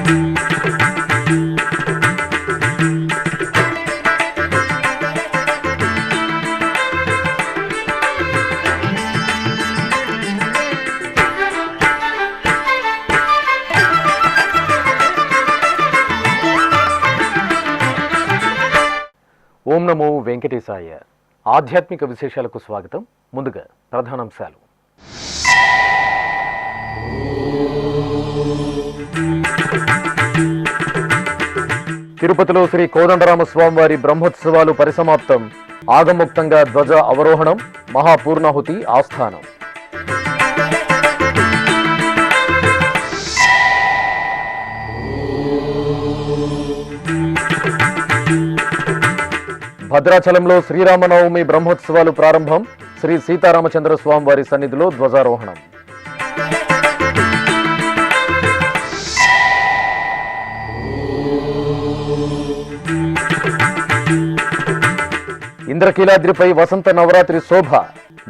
ఓం నమో వెంకటేశాయ. ఆధ్యాత్మిక విశేషాలకు స్వాగతం. ముందుగా ప్రధానాంశాలు. తిరుపతిలో శ్రీ కోదండరామస్వామివారి బ్రహ్మోత్సవాలు పరిసమాప్తం. ఆగమోక్తంగా ధ్వజ అవరోహణం, మహాపూర్ణాహుతి ఆస్థానం. భద్రాచలంలో శ్రీరామనవమి బ్రహ్మోత్సవాలు ప్రారంభం. శ్రీ సీతారామచంద్ర స్వామివారి సన్నిధిలో ధ్వజారోహణం. ఇంద్రకీలాద్రిపై వసంత నవరాత్రి శోభ.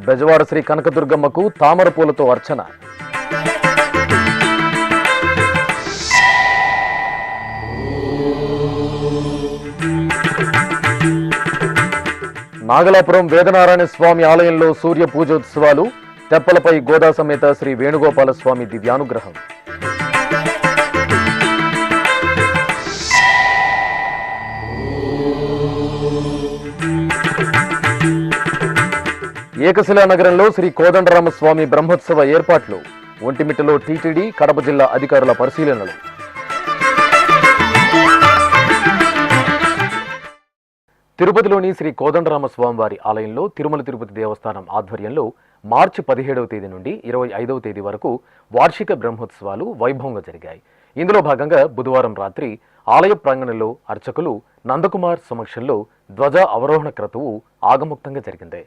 బెజవాడ శ్రీ కనకదుర్గమ్మకు తామర పూలతో అర్చన. నాగలాపురం వేదనారాయణ స్వామి ఆలయంలో సూర్య పూజోత్సవాలు. తెప్పలపై గోదా సమేత శ్రీ వేణుగోపాల స్వామి దివ్యానుగ్రహం. ఏకశిలా నగరంలో శ్రీ కోదండరామస్వామి బ్రహ్మోత్సవ ఏర్పాట్లు. ఒంటిమిట్టలో టీటీడీ, కడప జిల్లా అధికారుల పరిశీలనలు. తిరుపతిలోని శ్రీ కోదండరామస్వామివారి ఆలయంలో తిరుమల తిరుపతి దేవస్థానం ఆధ్వర్యంలో మార్చి 17వ తేదీ నుండి 25వ తేదీ వరకు వార్షిక బ్రహ్మోత్సవాలు వైభవంగా జరిగాయి. ఇందులో భాగంగా బుధవారం రాత్రి ఆలయ ప్రాంగణంలో అర్చకులు నందకుమార్ సమక్షంలో ధ్వజ అవరోహణ క్రతువు ఆగముక్తంగా జరిగింది.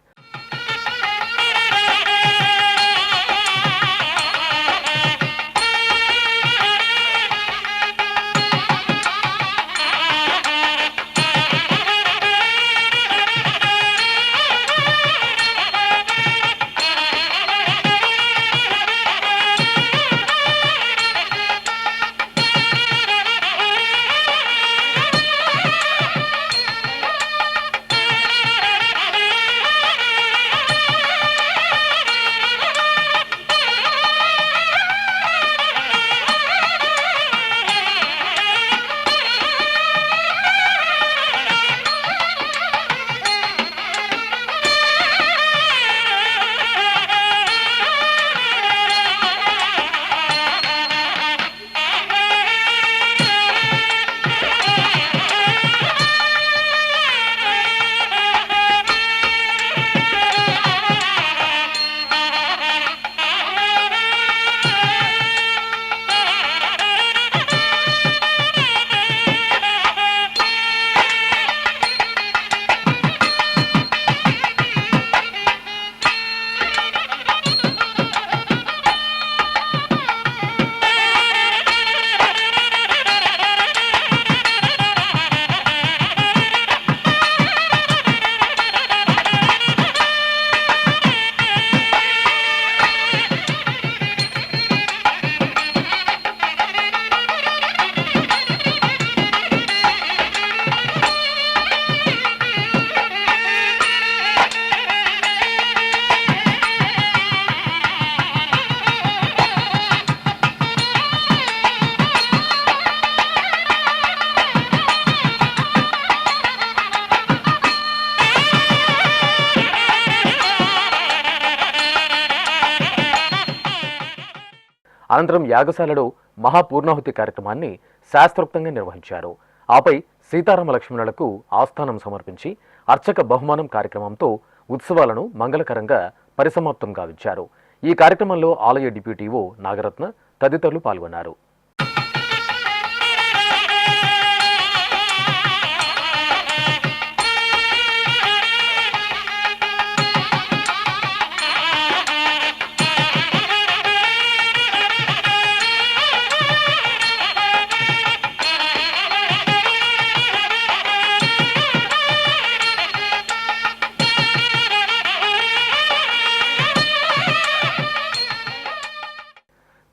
అనంతరం యాగశాలలో మహాపూర్ణాహుతి కార్యక్రమాన్ని శాస్త్రోక్తంగా నిర్వహించారు. ఆపై సీతారామ లక్ష్మణులకు ఆస్థానం సమర్పించి అర్చక బహుమానం కార్యక్రమంతో ఉత్సవాలను మంగళకరంగా పరిసమాప్తం గావించారు. ఈ కార్యక్రమంలో ఆలయ డిప్యూటీఓ నాగరత్న తదితరులు పాల్గొన్నారు.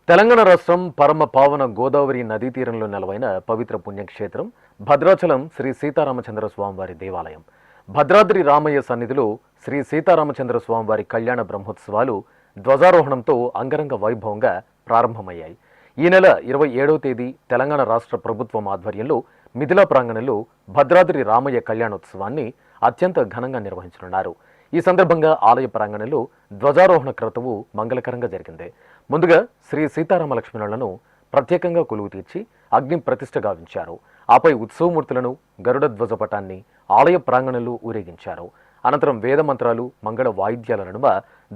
తెలంగాణ రాష్ట్రం పరమ పావన గోదావరి నదీ తీరంలో నెలవైన పవిత్ర పుణ్యక్షేత్రం భద్రాచలం శ్రీ సీతారామచంద్ర స్వామివారి దేవాలయం. భద్రాద్రి రామయ్య సన్నిధిలో శ్రీ సీతారామచంద్ర స్వామివారి కళ్యాణ బ్రహ్మోత్సవాలు ధ్వజారోహణంతో అంగరంగ వైభవంగా ప్రారంభమయ్యాయి. ఈ నెల 27వ తేదీ తెలంగాణ రాష్ట్ర ప్రభుత్వం ఆధ్వర్యంలో మిథిలా ప్రాంగణంలో భద్రాద్రి రామయ్య కళ్యాణోత్సవాన్ని అత్యంత ఘనంగా నిర్వహించనున్నారు. ఈ సందర్భంగా ఆలయ ప్రాంగణంలో ధ్వజారోహణ క్రతువు మంగళకరంగా జరిగింది. ముందుగా శ్రీ సీతారామ లక్ష్మణులను ప్రత్యేకంగా కొలువు తీర్చి అగ్ని ప్రతిష్ఠ గావించారు. ఆపై ఉత్సవమూర్తులను గరుడ ధ్వజపటాన్ని ఆలయ ప్రాంగణంలో ఊరేగించారు. అనంతరం వేద మంత్రాలు మంగళ వాయిద్యాల నడుమ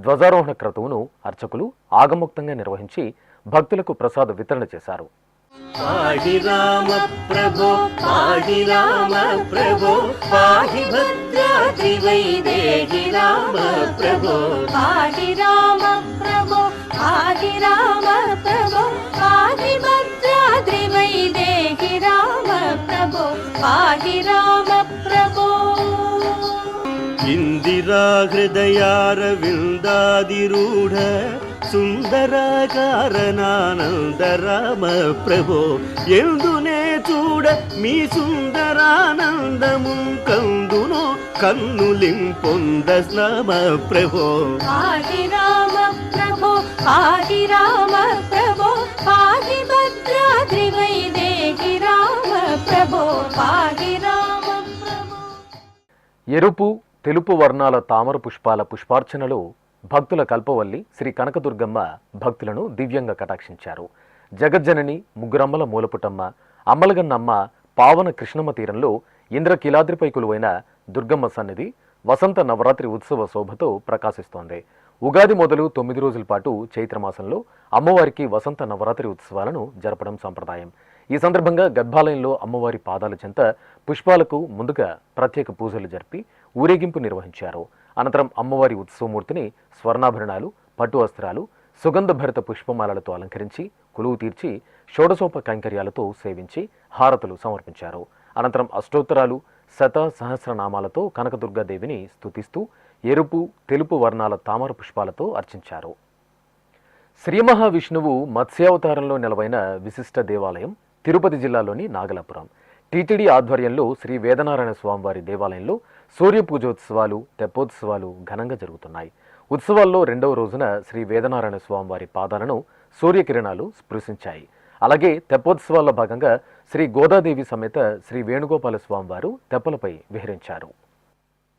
ధ్వజారోహణ క్రతువును అర్చకులు ఆగమోక్తంగా నిర్వహించి భక్తులకు ప్రసాద వితరణ చేశారు. पाहि राम प्रभो पाहि राम प्रभो पाहि भद्राद्रि वैदेहि राम प्रभो पाहि राम प्रभो पाहि राम प्रभो पाहि भद्राद्रि वैदेहि राम प्रभो पाहि राम प्रभो इंदिरा हृदयारविन्दादिरूढ సుందరకారణానంద రామ ప్రభో ఎందునే చూడ మీ సుందరానందము కందునో కన్నులింపొంద స్నామ ప్రభో పాహి రామ ప్రభో పాహి రామ ప్రభో పాహి భద్రాద్రి వైదేహి రామ ప్రభో పాహి రామ ప్రభో. ఎరుపు తెలుపు వర్ణాల తామర పుష్పాల పుష్పార్చనలో భక్తుల కల్పవల్లి శ్రీ కనకదుర్గమ్మ భక్తులను దివ్యంగా కటాక్షించారు. జగజ్జనని ముగ్గురమ్మల మూలపుటమ్మ అమ్మలగన్నమ్మ పావన కృష్ణమ్మ తీరంలో ఇంద్రకీలాద్రిపై కొలువైన దుర్గమ్మ సన్నిధి వసంత నవరాత్రి ఉత్సవ శోభతో ప్రకాశిస్తోంది. ఉగాది మొదలు 9 రోజుల పాటు చైత్రమాసంలో అమ్మవారికి వసంత నవరాత్రి ఉత్సవాలను జరపడం సంప్రదాయం. ఈ సందర్భంగా గర్భాలయంలో అమ్మవారి పాదాల చెంత పుష్పాలకు ముందుగా ప్రత్యేక పూజలు జరిపి ఊరేగింపు నిర్వహించారు. అనంతరం అమ్మవారి ఉత్సవమూర్తిని స్వర్ణాభరణాలు, పట్టు వస్త్రాలు, సుగంధభరిత పుష్పమాలలతో అలంకరించి కొలువు తీర్చి షోడశోప కైంకర్యాలతో సేవించి హారతులు సమర్పించారు. అనంతరం అష్టోత్తరాలు, శత సహస్రనామాలతో కనకదుర్గాదేవిని స్తుతిస్తూ ఎరుపు తెలుపు వర్ణాల తామర పుష్పాలతో అర్చించారు. శ్రీ మహావిష్ణువు మత్స్యావతారంలో నెలవైన విశిష్ట దేవాలయం తిరుపతి జిల్లాలోని నాగలాపురం. టీటీడీ ఆధ్వర్యంలో శ్రీ వేదనారాయణ స్వామివారి దేవాలయంలో సూర్య పూజోత్సవాలు, తెప్పోత్సవాలు ఘనంగా జరుగుతున్నాయి. ఉత్సవాల్లో 2వ రోజున శ్రీ వేదనారాయణ స్వామివారి పాదాలను సూర్యకిరణాలు స్పృశించాయి. అలాగే తెప్పోత్సవాల్లో భాగంగా శ్రీ గోదాదేవి సమేత శ్రీ వేణుగోపాల స్వామివారు తెప్పలపై విహరించారు.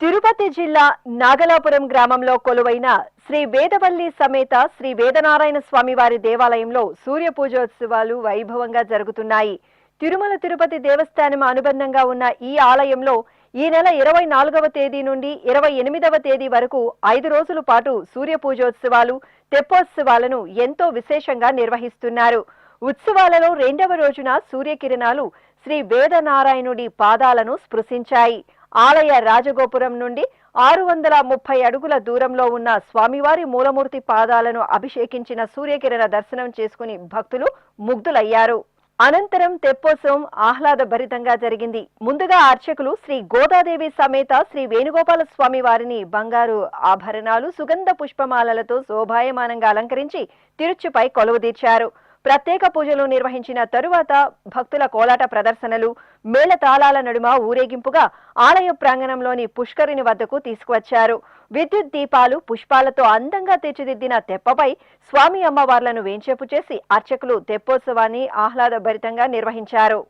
తిరుపతి జిల్లా నాగలాపురం గ్రామంలో కొలువైన శ్రీ వేదవల్లి సమేత శ్రీ వేదనారాయణ స్వామివారి దేవాలయంలో సూర్య పూజోత్సవాలు వైభవంగా జరుగుతున్నాయి. తిరుమల తిరుపతి దేవస్థానం అనుబంధంగా ఉన్న ఈ ఆలయంలో ఈ నెల 24వ తేదీ నుండి 28వ తేదీ వరకు 5 రోజుల పాటు సూర్య పూజోత్సవాలు, తెప్పోత్సవాలను ఎంతో విశేషంగా నిర్వహిస్తున్నారు. ఉత్సవాలలో 2వ రోజున సూర్యకిరణాలు శ్రీ వేదనారాయణుడి పాదాలను స్పృశించాయి. ఆలయ రాజగోపురం నుండి 630 అడుగుల దూరంలో ఉన్న స్వామివారి మూలమూర్తి పాదాలను అభిషేకించిన సూర్యకిరణ దర్శనం చేసుకుని భక్తులు ముగ్ధులయ్యారు. అనంతరం తెప్పోత్సవం ఆహ్లాదభరితంగా జరిగింది. ముందుగా అర్చకులు శ్రీ గోదాదేవి సమేత శ్రీ వేణుగోపాల స్వామి వారిని బంగారు ఆభరణాలు, సుగంధ పుష్పమాలలతో శోభాయమానంగా అలంకరించి తిరుచుపై కొలువుదీర్చారు. ప్రత్యేక పూజలు నిర్వహించిన తరువాత భక్తుల కోలాట ప్రదర్శనలు, మేళతాళాల నడుమ ఊరేగింపుగా ఆలయ ప్రాంగణంలోని పుష్కరిణి వద్దకు తీసుకువచ్చారు. విద్యుత్ దీపాలు, పుష్పాలతో అందంగా తీర్చిదిద్దిన తెప్పపై స్వామి అమ్మవార్లను వేంచేపు చేసి అర్చకులు తెప్పోత్సవాన్ని ఆహ్లాదభరితంగా నిర్వహించారు.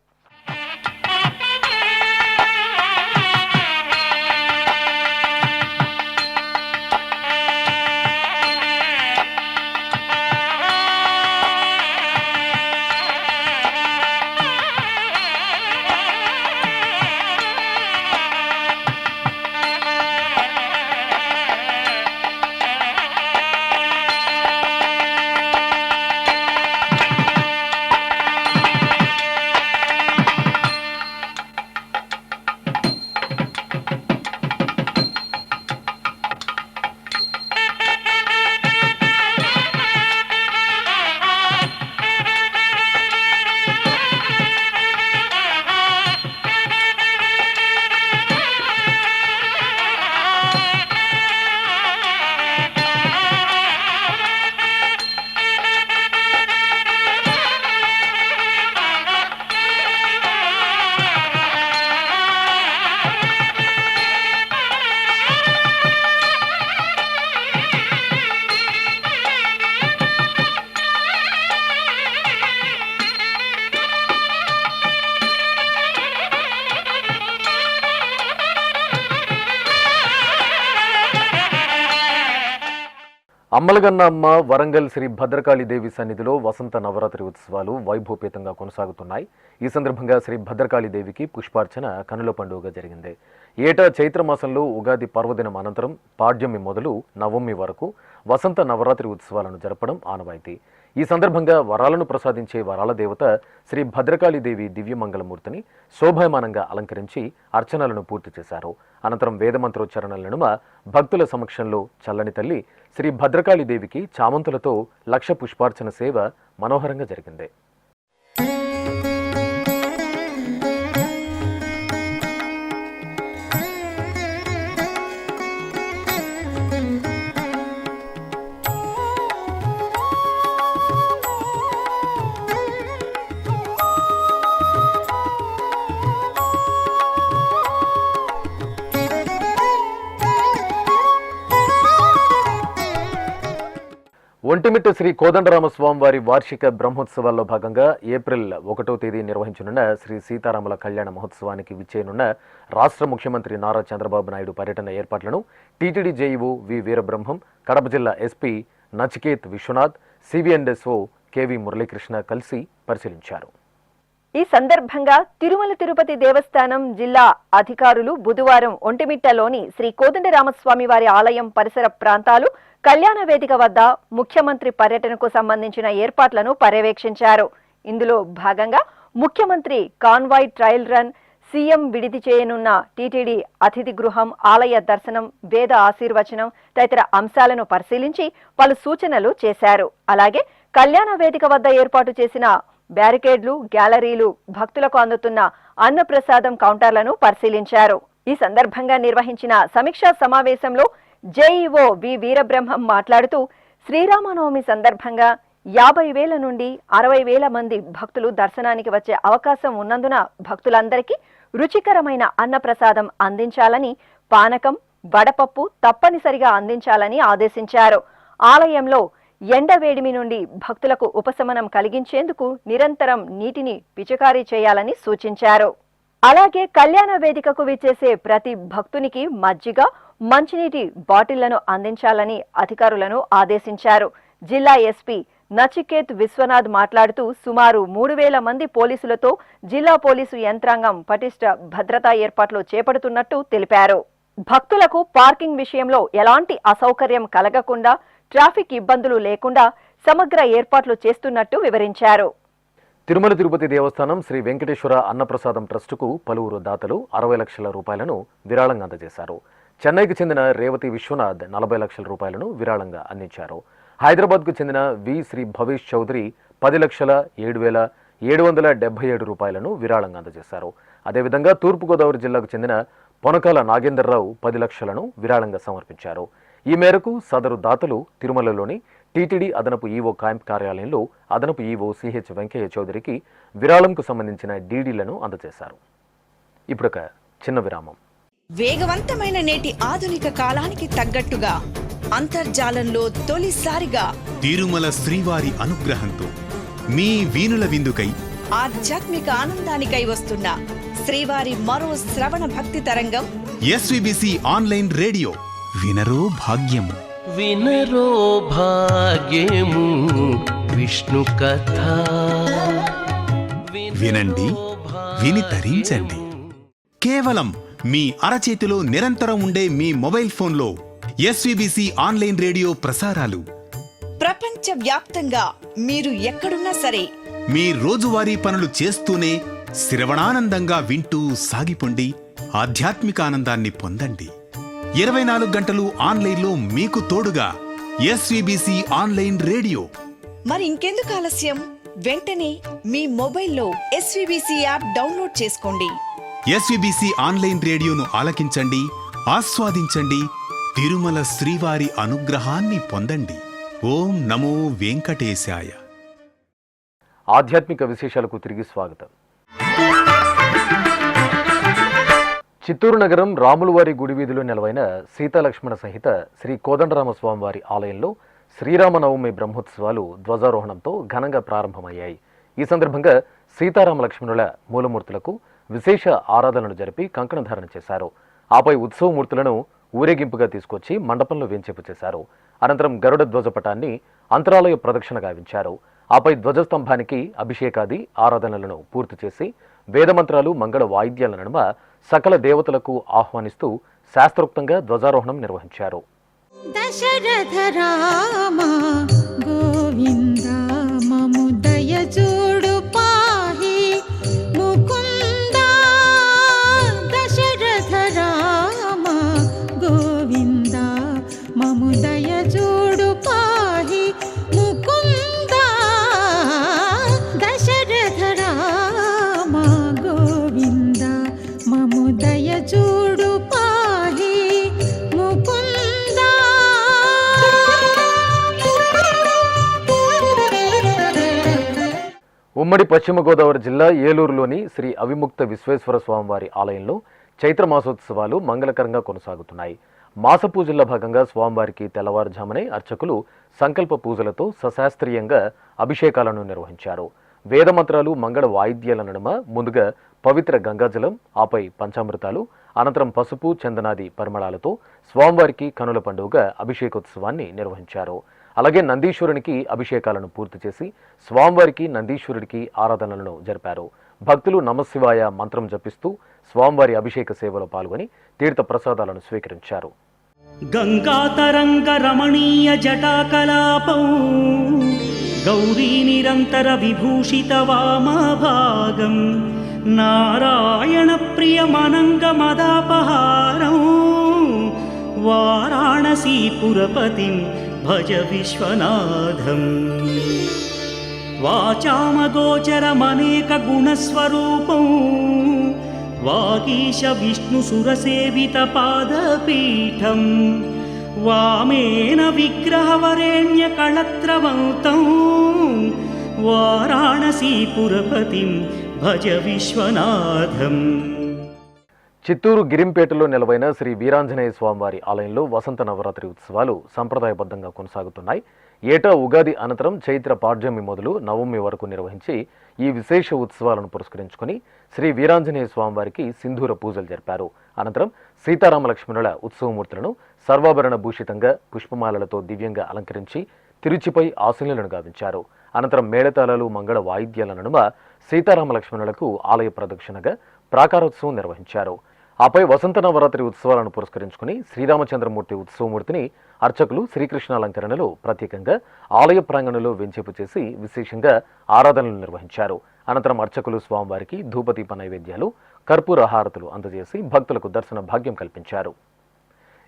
అమ్మలగన్న అమ్మ వరంగల్ శ్రీ భద్రకాళీదేవి సన్నిధిలో వసంత నవరాత్రి ఉత్సవాలు వైభవపేతంగా కొనసాగుతున్నాయి. ఈ సందర్భంగా శ్రీ భద్రకాళీదేవికి పుష్పార్చన కనుల పండుగగా జరిగింది. ఏటా చైత్రమాసంలో ఉగాది పర్వదినం అనంతరం పాడ్యమి మొదలు నవమి వరకు వసంత నవరాత్రి ఉత్సవాలను జరపడం ఆనవాయితీ. ఈ సందర్భంగా వరాలను ప్రసాదించే వరాల దేవత శ్రీ భద్రకాళీదేవి దివ్యమంగళమూర్తిని శోభాయమానంగా అలంకరించి అర్చనలను పూర్తి చేశారు. అనంతరం వేదమంత్రోచ్చారణల నడుమ భక్తుల సమక్షంలో చల్లని తల్లి శ్రీ భద్రకాళీదేవికి చామంతులతో లక్ష పుష్పార్చన సేవ మనోహరంగా జరిగింది. ఒంటిమిట్ట శ్రీ కోదండరామస్వామి వారి వార్షిక బ్రహ్మోత్సవాల్లో భాగంగా ఏప్రిల్ 1వ తేదీ నిర్వహించనున్న శ్రీ సీతారాముల కళ్యాణ మహోత్సవానికి విచ్చేయనున్న రాష్ట్ర ముఖ్యమంత్రి నారా చంద్రబాబు నాయుడు పర్యటన ఏర్పాట్లను టీటీడీ జేఈఓ వి వీరబ్రహ్మం, కడప జిల్లా ఎస్పీ నచికేత్ విశ్వనాథ్, సిబిఎన్ఎస్ఓ కెవి మురళీకృష్ణ కలిసి పరిశీలించారు. ఈ సందర్భంగా తిరుమల తిరుపతి దేవస్థానం జిల్లా అధికారులు బుధవారం ఒంటిమిట్టలోని శ్రీ కోదండరామస్వామి వారి ఆలయం పరిసర ప్రాంతాలు, కళ్యాణ వేదిక వద్ద ముఖ్యమంత్రి పర్యటనకు సంబంధించిన ఏర్పాట్లను పర్యవేక్షించారు. ఇందులో భాగంగా ముఖ్యమంత్రి కాన్వాయ్ ట్రయల్ రన్, సీఎం విడిది చేయనున్న టీటీడీ అతిథి గృహం, ఆలయ దర్శనం, వేద ఆశీర్వచనం తదితర అంశాలను పరిశీలించి పలు సూచనలు చేశారు. అలాగే కళ్యాణ వేదిక వద్ద ఏర్పాటు చేసిన బ్యారికేడ్లు, గ్యాలరీలు, భక్తులకు అందుతున్న అన్నప్రసాదం కౌంటర్లను పరిశీలించారు. ఈ సందర్భంగా నిర్వహించిన సమీక్షా సమావేశంలో జేఈఓ వి వీరబ్రహ్మం మాట్లాడుతూ, శ్రీరామనవమి సందర్భంగా 50,000 నుండి 60,000 మంది భక్తులు దర్శనానికి వచ్చే అవకాశం ఉన్నందున భక్తులందరికీ రుచికరమైన అన్నప్రసాదం అందించాలని, పానకం, వడపప్పు తప్పనిసరిగా అందించాలని ఆదేశించారు. ఆలయంలో ఎండవేడిమి నుండి భక్తులకు ఉపశమనం కలిగించేందుకు నిరంతరం నీటిని పిచికారీ చేయాలని సూచించారు. అలాగే కళ్యాణ వేదికకు విచ్చేసే ప్రతి భక్తునికి మజ్జిగ, మంచినీటి బాటిళ్లను అందించాలని అధికారులను ఆదేశించారు. జిల్లా ఎస్పీ నచికేత్ విశ్వనాథ్ మాట్లాడుతూ, సుమారు 3,000 మంది పోలీసులతో జిల్లా పోలీసు యంత్రాంగం పటిష్ట భద్రతా ఏర్పాట్లు చేపడుతున్నట్టు తెలిపారు. భక్తులకు పార్కింగ్ విషయంలో ఎలాంటి అసౌకర్యం కలగకుండా, ట్రాఫిక్ ఇబ్బందులు లేకుండా సమగ్ర ఏర్పాట్లు చేస్తున్నట్టు వివరించారు. తిరుమల తిరుపతి దేవస్థానం శ్రీ వెంకటేశ్వర అన్నప్రసాదం ట్రస్టుకు పలువురు దాతలు 60 లక్షల రూపాయలను విరాళంగా అందజేశారు. చెన్నైకి చెందిన రేవతి విశ్వనాథ్ 40 లక్షల రూపాయలను విరాళంగా అందించారు. హైదరాబాద్కు చెందిన వి శ్రీ భవేష్ చౌదరి 10,07,777 రూపాయలను విరాళంగా అందజేశారు. అదేవిధంగా తూర్పుగోదావరి జిల్లాకు చెందిన పొనకాల నాగేందర్రావు 10 లక్షలను విరాళంగా సమర్పించారు. ఈ మేరకు సదరు దాతలు తిరుమలలోని టీటీడీ అదనపు ఈవో క్యాంప్ కార్యాలయంలో అదనపు ఈవో సిహెచ్ వెంకయ్య చౌదరికి విరాళంకు సంబంధించిన డీడీలను అందజేశారు. ఇప్పుడొక చిన్న విరామం. వేగవంతమైన నేటి ఆధునిక కాలానికి తగ్గట్టుగా అంతర్జాలంలో తొలిసారిగా తిరుమల శ్రీవారి అనుగ్రహంతో మీ వీనుల విందుకై ఆధ్యాత్మిక ఆనందానికై వస్తున్న శ్రీవారి మరో శ్రవణ భక్తి తరంగం ఎస్వీబీసీ ఆన్లైన్ రేడియో. వినరో భాగ్యము, వినరో భాగ్యము విష్ణు కథ. వినండి, విని తరించండి. కేవలం మీ అరచేతిలో నిరంతరం ఉండే మీ మొబైల్ ఫోన్లో ఎస్వీబీసీ ఆన్లైన్ రేడియో ప్రసారాలు ప్రపంచ వ్యాప్తంగా మీరు ఎక్కడున్నా సరే మీ రోజువారీ పనులు చేస్తూనే శ్రవణానందంగా వింటూ సాగిపోండి, ఆధ్యాత్మిక ఆనందాన్ని పొందండి. 24 గంటలు ఆన్లైన్లో మీకు తోడుగా ఎస్వీబీసీ ఆన్లైన్ రేడియో. మరి ఇంకెందుకు ఆలస్యం? వెంటనే మీ మొబైల్లో ఎస్వీబీసీ యాప్ డౌన్లోడ్ చేసుకోండి. ఎస్వీబీసీ ఆన్లైన్ రేడియోను ఆలకించండి, ఆస్వాదించండి, తిరుమల శ్రీవారి అనుగ్రహాన్ని పొందండి. ఓం నమో వెంకటేశాయ. ఆధ్యాత్మిక విశేషాలకు తిరిగి స్వాగతం. చిత్తూరు నగరం రాములవారి గుడి వీధిలో నెలవైన సీతాలక్ష్మణ సహిత శ్రీ కోదండరామస్వామి వారి ఆలయంలో శ్రీరామనవమి బ్రహ్మోత్సవాలు ధ్వజారోహణంతో ఘనంగా ప్రారంభమయ్యాయి. ఈ సందర్భంగా సీతారామ లక్ష్మణుల మూలమూర్తులకు విశేష ఆరాధనలు జరిపి కంకణధారణ చేశారు. ఆపై ఉత్సవమూర్తులను ఊరేగింపుగా తీసుకొచ్చి మండపంలో వేంచేపు చేశారు. అనంతరం గరుడ ధ్వజపటాన్ని అంతరాలయ ప్రదక్షిణ గావించారు. ఆపై ధ్వజస్తంభానికి అభిషేకాది ఆరాధనలను పూర్తి చేసి వేదమంత్రాలు మంగళ వాయిద్యాల నడుమ సకల దేవతలకు ఆహ్వానిస్తూ శాస్త్రోక్తంగా ధ్వజారోహణం నిర్వహించారు. దశరథ రామ గోవింద మము దయచూడు పాహి ముకుంద. దశరథ రామ గోవింద మము దయచూడు పాహి ముకుంద. దశరథ రామ గోవింద మము దయచూడు పాహి ముకుంద. ఉమ్మడి పశ్చిమ గోదావరి జిల్లా ఏలూరులోని శ్రీ అవిముక్త విశ్వేశ్వర స్వామివారి ఆలయంలో చైత్ర మాసోత్సవాలు మంగళకరంగా కొనసాగుతున్నాయి. మాస పూజల్లో భాగంగా స్వామివారికి తెల్లవారుజామునే అర్చకులు సంకల్ప పూజలతో సశాస్త్రీయంగా అభిషేకాలను నిర్వహించారు. వేదమంత్రాలు మంగళ వాయిద్యాల నడుమ ముందుగా పవిత్ర గంగాజలం, ఆపై పంచామృతాలు, అనంతరం పసుపు చందనాది పరిమళాలతో స్వామివారికి కనుల పండుగగా అభిషేకోత్సవాన్ని నిర్వహించారు. అలాగే నందీశ్వరునికి అభిషేకాలను పూర్తి చేసి స్వామివారికి నందీశ్వరుడికి ఆరాధనలను జరిపారు. భక్తులు నమశివాయ మంత్రం జపిస్తూ స్వామివారి అభిషేక సేవలో పాల్గొని తీర్థ ప్రసాదాలను స్వీకరించారు. గంగాతరంగ రమణీయ జటాకలాపం గౌరీ నిరంతర విభూషిత వామభాగం నారాయణ ప్రియమనంగ మదాపహారం వారాణసీపురపతిం భజ విశ్వనాథం. వాచామగోచరమనేక గుణస్వరూపం వాగీశ విష్ణు సురసేవిత పాదపీఠం వామేన విగ్రహవరేణ్య కళత్రవంతం వారాణసీపురపతిం భజ విశ్వనాథం. చిత్తూరు గిరింపేటలో నెలవైన శ్రీ వీరాంజనేయ స్వామివారి ఆలయంలో వసంత నవరాత్రి ఉత్సవాలు సంప్రదాయబద్ధంగా కొనసాగుతున్నాయి. ఏటా ఉగాది అనంతరం చైత్ర పాడ్యమి మొదలు నవమి వరకు నిర్వహించి ఈ విశేష ఉత్సవాలను పురస్కరించుకుని శ్రీ వీరాంజనేయ స్వామివారికి సింధూర పూజలు జరిపారు. అనంతరం సీతారామ లక్ష్మణుల ఉత్సవమూర్తులను సర్వాభరణ భూషితంగా పుష్పమాలలతో దివ్యంగా అలంకరించి తిరుచిపై ఆశీనులను గావించారు. అనంతరం మేళతాళాలు మంగళ వాయిద్యాల నడుమ సీతారామ లక్ష్మణులకు ఆలయ ప్రదక్షిణగా ప్రాకారోత్సవం నిర్వహించారు. ఆపై వసంత నవరాత్రి ఉత్సవాలను పురస్కరించుకుని శ్రీరామచంద్రమూర్తి ఉత్సవమూర్తిని అర్చకులు శ్రీకృష్ణ అలంకరణలో ప్రత్యేకంగా ఆలయ ప్రాంగణంలో వెంచేపు చేసి విశేషంగా ఆరాధనలు నిర్వహించారు. అనంతరం అర్చకులు స్వామివారికి ధూపదీప నైవేద్యాలు, కర్పూర హారతులు అందజేసి భక్తులకు దర్శన భాగ్యం కల్పించారు.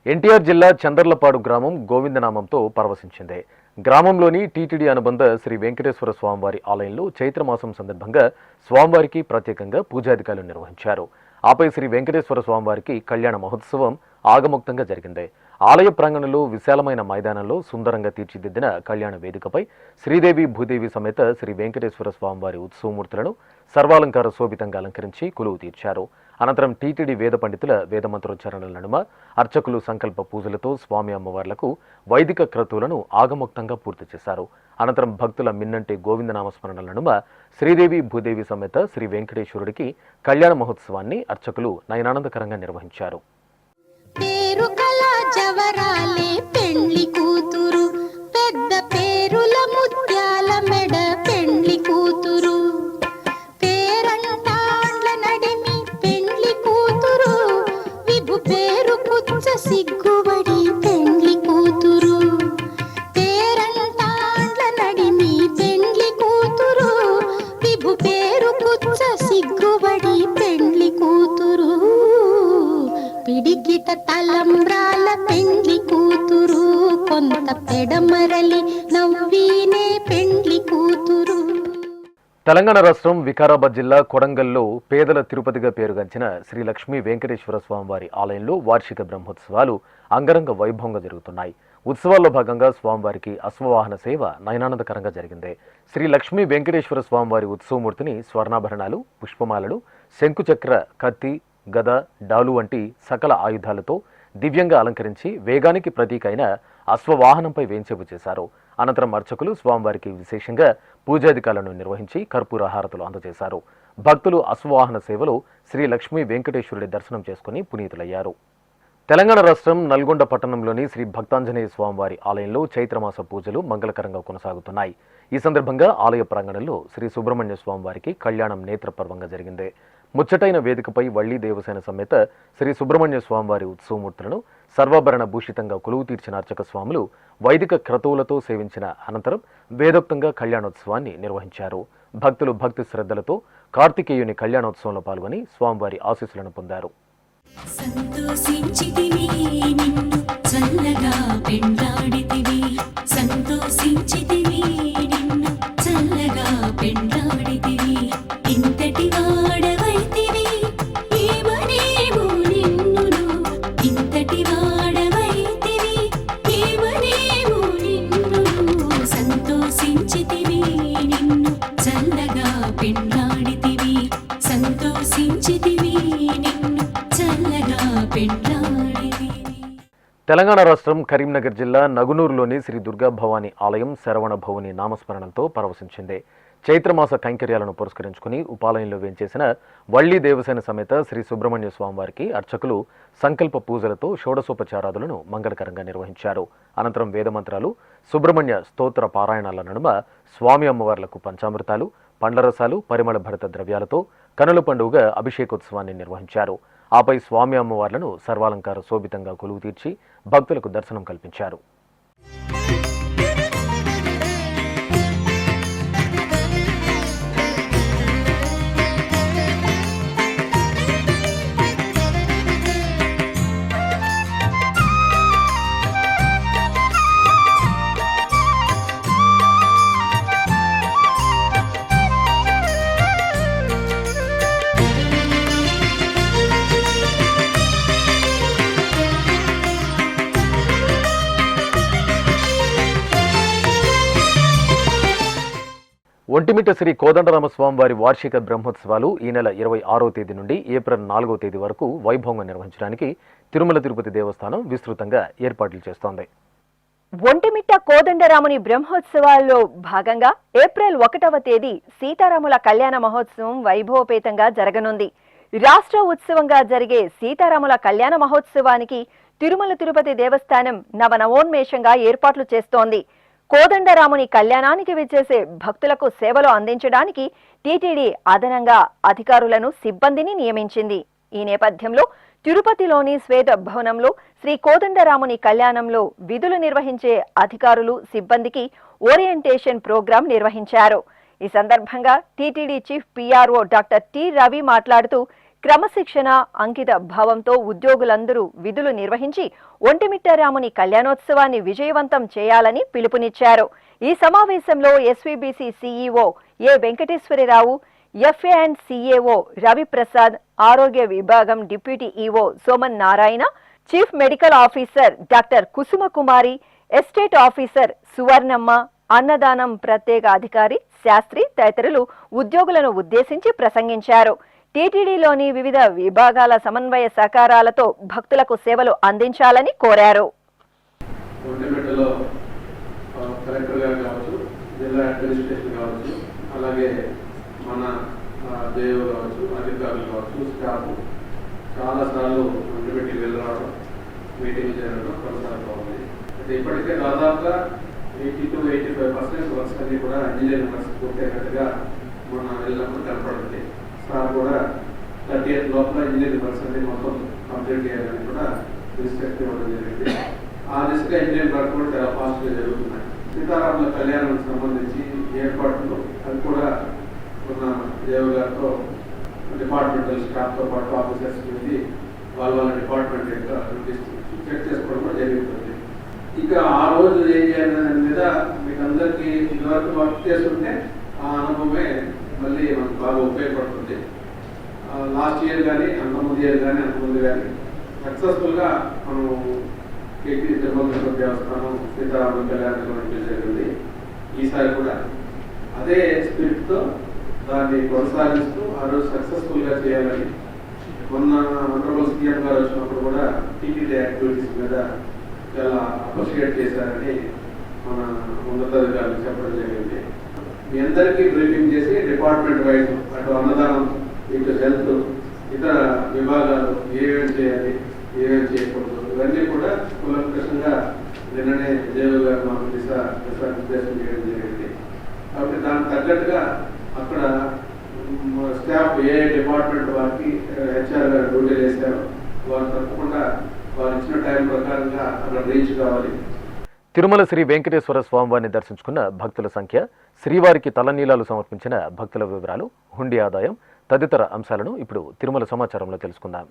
ఎన్టీఆర్ జిల్లా చందర్లపాడు గ్రామం గోవిందనామంతో పరవశించింది. గ్రామంలోని టీటీడీ అనుబంధ శ్రీ వెంకటేశ్వర స్వామివారి ఆలయంలో చైత్రమాసం సందర్భంగా స్వామివారికి ప్రత్యేకంగా పూజాధికారులు నిర్వహించారు. ఆపై శ్రీ వెంకటేశ్వర స్వామివారికి కళ్యాణ మహోత్సవం ఆగమోక్తంగా జరిగింది. ఆలయ ప్రాంగణంలో విశాలమైన మైదానంలో సుందరంగా తీర్చిదిద్దిన కళ్యాణ వేదికపై శ్రీదేవి భూదేవి సమేత శ్రీ వెంకటేశ్వర స్వామివారి ఉత్సవమూర్తులను సర్వాలంకార శోభితంగా అలంకరించి కొలువు తీర్చారు. అనంతరం టీటీడీ వేద పండితుల వేదమంత్రోచ్చారణల నడుమ అర్చకులు సంకల్ప పూజలతో స్వామి అమ్మవార్లకు వైదిక క్రతువులను ఆగమోక్తంగా పూర్తి చేశారు. అనంతరం భక్తుల మిన్నంటి గోవిందనామస్మరణల నడుమ శ్రీదేవి భూదేవి సమేత శ్రీ వెంకటేశ్వరుడికి కళ్యాణ మహోత్సవాన్ని అర్చకులు నయనానందకరంగా నిర్వహించారు. పేరు కల జవరాలే పెండ్లి కూతురు, పెద్ద పేరుల ముత్యాల మెడ పెండ్లి కూతురు, పేరంటాండ్ల నడిమి పెండ్లి కూతురు, విభు పేరు పుచ్చ సిగ్గుబడి పెండ్లి కూతురు, పేరంటాండ్ల నడిమి పెండ్లి కూతురు, విభు పేరు పుచ్చ సిగ్గుబడి పెండ్లి కూతురు, పిడికిట తలంబ్రాల పెండ్లి కూతురు, కొంత పెడమరలి నవ్వీనే పెండ్లి కూతురు. తెలంగాణ రాష్ట్రం వికారాబాద్ జిల్లా కొడంగల్లో పేదల తిరుపతిగా పేరుగాంచిన శ్రీ లక్ష్మీ వెంకటేశ్వర స్వామివారి ఆలయంలో వార్షిక బ్రహ్మోత్సవాలు అంగరంగ వైభవంగా జరుగుతున్నాయి. ఉత్సవాల్లో భాగంగా స్వామివారికి అశ్వవాహన సేవ నయనానందకరంగా జరిగింది. శ్రీ లక్ష్మీ వెంకటేశ్వర స్వామివారి ఉత్సవమూర్తిని స్వర్ణాభరణాలు, పుష్పమాలలు, శంకుచక్ర, కత్తి, గద, డాలు వంటి సకల ఆయుధాలతో దివ్యంగా అలంకరించి వేగానికి ప్రతీక అయిన అశ్వవాహనంపై వేంచేపు చేశారు. అనంతరం అర్చకులు స్వామివారికి విశేషంగా పూజాధికారులను నిర్వహించి కర్పూర హారతులు అందజేశారు. భక్తులు అశ్వవాహన సేవలో శ్రీ లక్ష్మీ వెంకటేశ్వరుడి దర్శనం చేసుకుని పునీతులయ్యారు. తెలంగాణ రాష్ట్రం నల్గొండ పట్టణంలోని శ్రీ భక్తాంజనేయ స్వామివారి ఆలయంలో చైత్రమాస పూజలు మంగళకరంగా కొనసాగుతున్నాయి. ఈ సందర్భంగా ఆలయ ప్రాంగణంలో శ్రీ సుబ్రహ్మణ్య స్వామివారికి కళ్యాణం నేత్రపర్వంగా జరిగింది. ముచ్చటైన వేదికపై వల్లి దేవసేన సమేత శ్రీ సుబ్రహ్మణ్య స్వామివారి ఉత్సవమూర్తులను సర్వాభరణ భూషితంగా కొలువు తీర్చిన అర్చక స్వాములు వైదిక క్రతువులతో సేవించిన అనంతరం వేదోక్తంగా కళ్యాణోత్సవాన్ని నిర్వహించారు. భక్తులు భక్తి శ్రద్ధలతో కార్తికేయుని కళ్యాణోత్సవంలో పాల్గొని స్వామివారి ఆశీస్సులను పొందారు. సంతోషించితివి నిన్ను చల్లగా పెండాడితివి సంతోషించితివి నిన్ను చల్లగా పెండాడితివి ఇంతటి వాడవైతివి ఏమనేమో నిన్నును ఇంతటి వాడవైతివి ఏమనేమో నిన్నును సంతోషించితివి నిన్ను చల్లగా పెండాడితివి సంతోషించితివి నిన్ను తెలంగాణ రాష్ట్రం కరీంనగర్ జిల్లా నగునూరులోని శ్రీ దుర్గా భవానీ ఆలయం శరవణ భవుని నామస్మరణంతో పరవశించింది. చైత్రమాస కైంకర్యాలను పురస్కరించుకుని ఉపాలయంలో వేంచేసిన వల్లి దేవసేన సమేత శ్రీ సుబ్రహ్మణ్య స్వామివారికి అర్చకులు సంకల్ప పూజలతో షోడశోపచారాదులను మంగళకరంగా నిర్వహించారు. అనంతరం వేదమంత్రాలు, సుబ్రహ్మణ్య స్తోత్ర పారాయణాల నడుమ స్వామి అమ్మవార్లకు పంచామృతాలు, పండ్లరసాలు, పరిమళ భరిత ద్రవ్యాలతో కనుల పండుగ అభిషేకోత్సవాన్ని నిర్వహించారు. ఆపై స్వామి అమ్మవార్లను సర్వాలంకార శోభితంగా కొలువు తీర్చి భక్తులకు దర్శనం కల్పించారు. ఒంటిమిట్ట శ్రీ కోదండరామస్వామివారి వార్షిక బ్రహ్మోత్సవాలు ఈ నెల 26వ తేదీ నుండి ఏప్రిల్ 4వ తేదీ వరకు వైభవంగా నిర్వహించడానికి తిరుమల తిరుపతి దేవస్థానం విస్తృతంగా ఏర్పాట్లు చేస్తోంది. ఒంటిమిట్ట కోదండరాముని బ్రహ్మోత్సవాల్లో భాగంగా ఏప్రిల్ 1వ తేదీ సీతారాముల కళ్యాణ మహోత్సవం వైభవపేతంగా జరగనుంది. రాష్ట్ర ఉత్సవంగా జరిగే సీతారాముల కళ్యాణ మహోత్సవానికి తిరుమల తిరుపతి దేవస్థానం నవనవోన్మేషంగా ఏర్పాట్లు చేస్తోంది. కోదండరాముని కళ్యాణానికి విచ్చేసే భక్తులకు సేవలు అందించడానికి టీటీడీ అదనంగా అధికారులను, సిబ్బందిని నియమించింది. ఈ నేపథ్యంలో తిరుపతిలోని శ్వేత భవనంలో శ్రీ కోదండరాముని కళ్యాణంలో విధులు నిర్వహించే అధికారులు, సిబ్బందికి ఓరియంటేషన్ ప్రోగ్రాం నిర్వహించారు. ఈ సందర్భంగా TTD chief PRO doctor T Ravi మాట్లాడుతూ క్రమశిక్షణ, అంకిత భావంతో ఉద్యోగులందరూ విధులు నిర్వహించి ఒంటిమిట్ట రాముని కళ్యాణోత్సవాన్ని విజయవంతం చేయాలని పిలుపునిచ్చారు. ఈ సమావేశంలో SVBC CEO A Venkateswararao, FA and CAO Raviprasad, ఆరోగ్య విభాగం deputy EO Soman Narayana, chief medical officer doctor Kusumakumari, estate officer Suvarnamma, అన్నదానం ప్రత్యేక అధికారి శాస్త్రి తదితరులు ఉద్యోగులను ఉద్దేశించి ప్రసంగించారు. టీటీడీలోని వివిధ విభాగాల సమన్వయ సహకారాలతో భక్తులకు సేవలు అందించాలని కోరారు. ఒంటిమిట్టలో కలెక్టర్ గారు కావచ్చు, జిల్లా అడ్మినిస్ట్రేషన్ కావచ్చు, అలాగే మన దేవ కావచ్చు, అధికారులు కావచ్చు, స్టాఫ్ చాలాసార్లు ఒంటిమిట్టికి వెళ్ళి రావడం, మీటింగ్లు జరగడం కొనసాగుతోంది. అయితే ఇప్పటికే దాదాపుగా 80 to 85% వర్క్స్ అన్ని కూడా ఇంజనీరింగ్ వర్క్స్ పూర్తయినట్టుగా మొన్న వెళ్ళినప్పుడు కనపడుతుంది. సార్ కూడా 30th లోపల ఇంజనీరింగ్ వర్క్స్ అన్ని మొత్తం కంప్లీట్ చేయాలని కూడా ఇన్స్ట్రక్ట్ ఇవ్వడం జరిగింది. ఆ దిశగా ఇంజనీరింగ్ వర్క్ కూడా చాలా ఫాస్ట్గా జరుగుతున్నాయి. సీతారాముల కళ్యాణానికి సంబంధించి ఏర్పాట్లు అవి కూడా ఉన్న దేవ గారితో డిపార్ట్మెంటల్ స్టాఫ్తో పాటు ఆఫీసర్స్ వెళ్ళి వాళ్ళ డిపార్ట్మెంట్ యొక్క చెక్ చేసుకోవడం కూడా జరుగుతుంది. ఇక ఆ రోజు ఏం చేయాలనే మీద మీకు అందరికీ ఇదివరకు వర్క్ చేస్తుంటే ఆ అనుభవమే మళ్ళీ మనకు బాగా ఉపయోగపడుతుంది. లాస్ట్ ఇయర్ కానీ అంతకుముందు కానీ సక్సెస్ఫుల్గా మనం కేటీ తిరుమల తిరుపతి దేవస్థానం సీతారాముల కళ్యాణం నిర్వహించడం జరిగింది. ఈసారి కూడా అదే స్పిరిట్తో దాన్ని కొనసాగిస్తూ ఆ రోజు సక్సెస్ఫుల్గా చేయాలని మొన్న ఆనరబుల్ సీఎం గారు వచ్చినప్పుడు కూడా టీటీడీ యాక్టివిటీస్ మీద చాలా అప్రిషియేట్ చేశారని మన ఉన్నతాధికారులు చెప్పడం జరిగింది. మీ అందరికీ బ్రీఫింగ్ చేసి డిపార్ట్మెంట్ వైజ్ అటు అన్నదానం, ఇటు హెల్త్, ఇతర విభాగాలు ఏమేమి చేయాలి, ఏమేమి చేయకూడదు ఇవన్నీ కూడా కులంకషంగా నిన్ననే విజయ్ గారు మాకు దిశానిర్దేశం చేయడం జరిగింది. కాబట్టి దానికి తగ్గట్టుగా అక్కడ స్టాఫ్ ఏ డిపార్ట్మెంట్ వారికి హెచ్ఆర్ గారు డ్యూటీలు వేశారు. వారు తప్పకుండా వారు ఇచ్చిన టైం ప్రకారంగా అక్కడ రీచ్ కావాలి. తిరుమల శ్రీ వెంకటేశ్వర స్వామివారిని దర్శించుకున్న భక్తుల సంఖ్య, శ్రీవారికి తలనీలాలు సమర్పించిన భక్తుల వివరాలు, హుండీ ఆదాయం తదితర అంశాలను ఇప్పుడు తిరుమల సమాచారంలో తెలుసుకుందాం.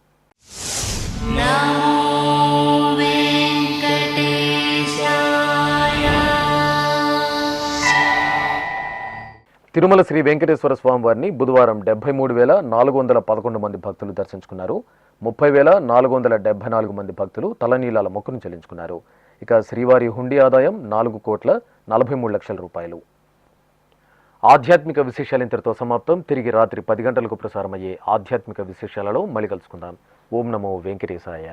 తిరుమల శ్రీ వెంకటేశ్వర స్వామివారిని బుధవారం 73,411 మంది భక్తులు దర్శించుకున్నారు. 30,474 మంది భక్తులు తలనీలాల మొక్కును చెల్లించుకున్నారు. ఇక శ్రీవారి హుండీ ఆదాయం 4,43,00,000 రూపాయలు. ఆధ్యాత్మిక విశేషాలు ఇంతటితో సమాప్తం. తిరిగి రాత్రి 10 గంటలకు ప్రసారమయ్యే ఆధ్యాత్మిక విశేషాలలో మళ్ళీ కలుసుకుందాం. ఓం నమో వెంకటేశాయ.